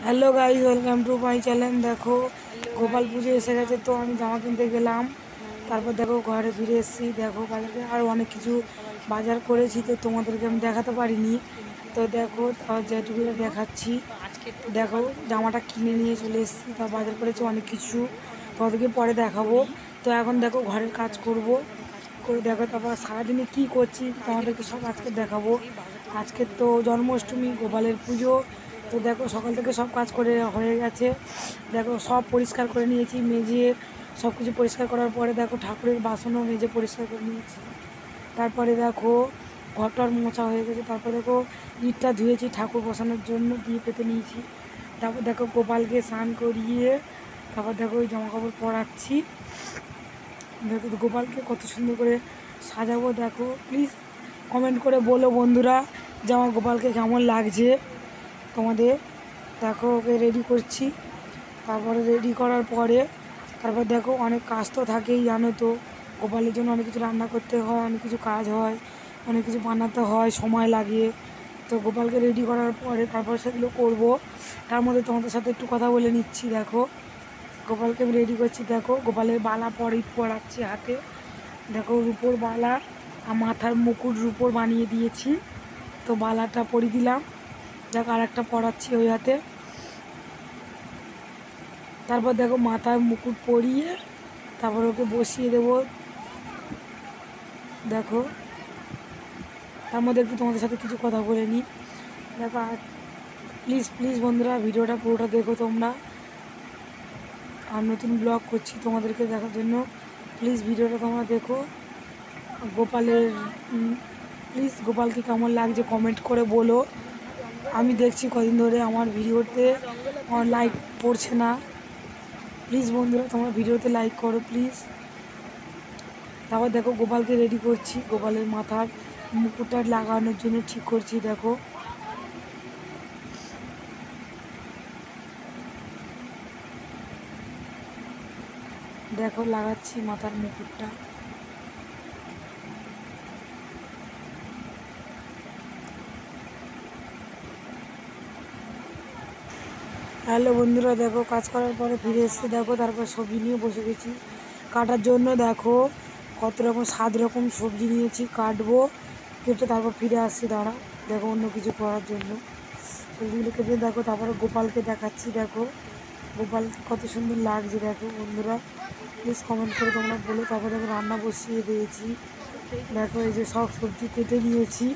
Hello guys, welcome to my channel. দেখো গোপাল পুজো এসে গেছে, তো আমি জামা কিনতে গেলাম। তারপর দেখো ঘরে ফিরে এসেছি। দেখো বাজারে আর অনেক কিছু বাজার করেছি, তো তোমাদেরকে আমি দেখাতে পারিনি। তো দেখো যেটুকু দেখাচ্ছি। দেখো জামাটা কিনে নিয়ে চলে এসেছি, তা বাজার করেছি অনেক কিছু, তোমাদেরকে পরে দেখাবো। তো এখন দেখো ঘরের কাজ করব করে দেখো, তারপর সারাদিনে কী করছি তোমাদেরকে সব আজকে দেখাবো। আজকে তো জন্মাষ্টমী, গোপালের পুজো। তো দেখো সকাল থেকে সব কাজ করে হয়ে গেছে। দেখো সব পরিষ্কার করে নিয়েছি, মেজে সব কিছু পরিষ্কার করার পরে দেখো ঠাকুরের বাসনও মেজে পরিষ্কার করে নিয়েছি। তারপরে দেখো ঘরটার মোছা হয়ে গেছে। তারপর দেখো ইটটা ধুয়েছি ঠাকুর বসানোর জন্য, দিয়ে পেতে নিয়েছি। তারপর দেখো গোপালকে স্নান করিয়ে তারপর দেখো ওই জামা কাপড় পরাচ্ছি। দেখো গোপালকে কত সুন্দর করে সাজাবো। দেখো প্লিজ কমেন্ট করে বলো বন্ধুরা যে আমার গোপালকে কেমন লাগছে তোমাদের। দেখো ওকে রেডি করছি। তারপরে রেডি করার পরে তারপর দেখো অনেক কাজ তো থাকেই, জানো তো গোপালের জন্য অনেক কিছু রান্না করতে হয়, অনেক কিছু কাজ হয়, অনেক কিছু বানাতে হয়, সময় লাগে। তো গোপালকে রেডি করার পরে তারপর সেগুলো করব। তার মধ্যে তোমাদের সাথে একটু কথা বলে নিচ্ছি। দেখো গোপালকে আমি রেডি করছি। দেখো গোপালের বালা পরাচ্ছি হাতে। দেখো রূপোর বালা আর মাথার মুকুট রূপোর বানিয়ে দিয়েছি, তো বালাটা পরিয়ে দিলাম। দেখো আর একটা পরাচ্ছি ওই হাতে। তারপর দেখো মাথায় মুকুট পরিয়ে তারপর ওকে বসিয়ে দেবো। দেখো তার মধ্যে একটু তোমাদের সাথে কিছু কথা বলে নিই। দেখো আর প্লিজ বন্ধুরা ভিডিওটা পুরোটা দেখো তোমরা। আর নতুন ব্লগ করছি তোমাদেরকে দেখার জন্য, প্লিজ ভিডিওটা তোমরা দেখো। গোপালকে কেমন লাগছে কমেন্ট করে বলো। আমি দেখছি কদিন ধরে আমার ভিডিওতে লাইক পড়ছে না। প্লিজ বন্ধুরা তোমরা ভিডিওতে লাইক করো প্লিজ। তারপর দেখো গোপালকে রেডি করছি, গোপালের মাথার মুকুটটা লাগানোর জন্য ঠিক করছি। দেখো দেখো লাগাচ্ছি মাথার মুকুটটা। হ্যালো বন্ধুরা, দেখো কাজ করার পরে ফিরে এসেছি। দেখো তারপর সবজি নিয়ে বসে গেছি কাটার জন্য। দেখো কত রকম 7 রকম সবজি নিয়েছি, কাটবো, কেটে তারপর ফিরে আসছি। দাঁড়া দেখো অন্য কিছু করার জন্য সবজিগুলো কেটে দেখো তারপরে গোপালকে দেখাচ্ছি। দেখো গোপালকে কত সুন্দর লাগছে। দেখো বন্ধুরা প্লিজ কমেন্ট করে তোমরা বলো। তারপরে দেখো রান্না বসিয়ে দিয়েছি। দেখো এই যে সব সবজি কেটে নিয়েছি,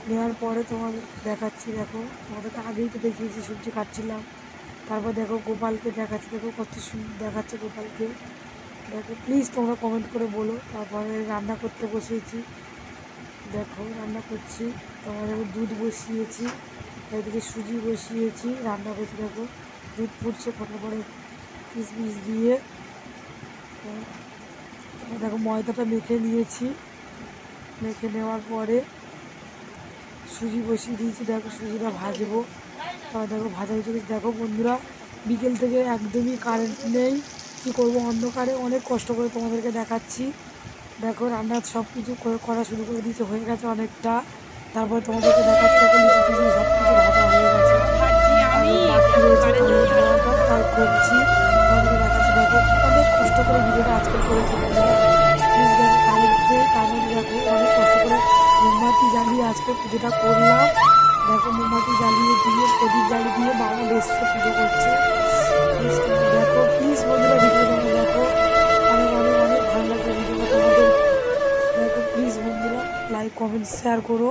নেওয়ার পরে তোমাদের দেখাচ্ছি। দেখো তোমাদেরকে আগেই তো দেখিয়েছি সবজি কাটছিলাম। তারপর দেখো গোপালকে দেখাচ্ছি। দেখো কত সুন্দর দেখাচ্ছে গোপালকে। দেখো প্লিজ তোমরা কমেন্ট করে বলো। তারপরে রান্না করতে বসিয়েছি। দেখো রান্না করছি, তারপরে দুধ বসিয়েছি, এদিকে সুজি বসিয়েছি, রান্না করছি। দেখো দুধ ফুটছে, ফোটার পরে কিশমিশ দিয়ে দেখো ময়দাটা মেখে নিয়েছি। মেখে নেওয়ার পরে সুজি বসিয়ে দিয়েছি। দেখো সুজিটা ভাজবো। তারপর দেখো ভাজা হয়েছে। দেখো বন্ধুরা বিকেল থেকে একদমই কারেন্ট নেই, কী করবো অন্ধকারে, অনেক কষ্ট করে তোমাদেরকে দেখাচ্ছি। দেখো রান্নার সব কিছু করা শুরু করে দিতে হয়ে গেছে অনেকটা। তারপর তোমাদেরকে দেখাচ্ছি। দেখো লিচু টিচু সব কিছু ভাজা হয়ে গেছে, বাকি রয়েছে খাওয়াটা তাই করছি। তোমাদেরকে দেখাচ্ছি। দেখো অনেক কষ্ট করে ভিডিওটা আজকে করেছি বন্ধুরা। প্লিজ দেখো কারেন্ট নেই, তার মধ্যে দেখো অনেক কষ্ট করে মোমবাতি জ্বালিয়ে আজকে পুজোটা করলাম। দেখো মোমবাতি জ্বালিয়ে দিয়ে প্রদীপ জ্বালিয়ে দিয়ে বাবা এসছে পুজো করছে। দেখো প্লিজ বন্ধুরা ভিডিও তোমরা দেখো, অনেক ভালো লাগবে ভিডিওটা তোমাদের। দেখো প্লিজ বন্ধুরা লাইক কমেন্ট শেয়ার করো।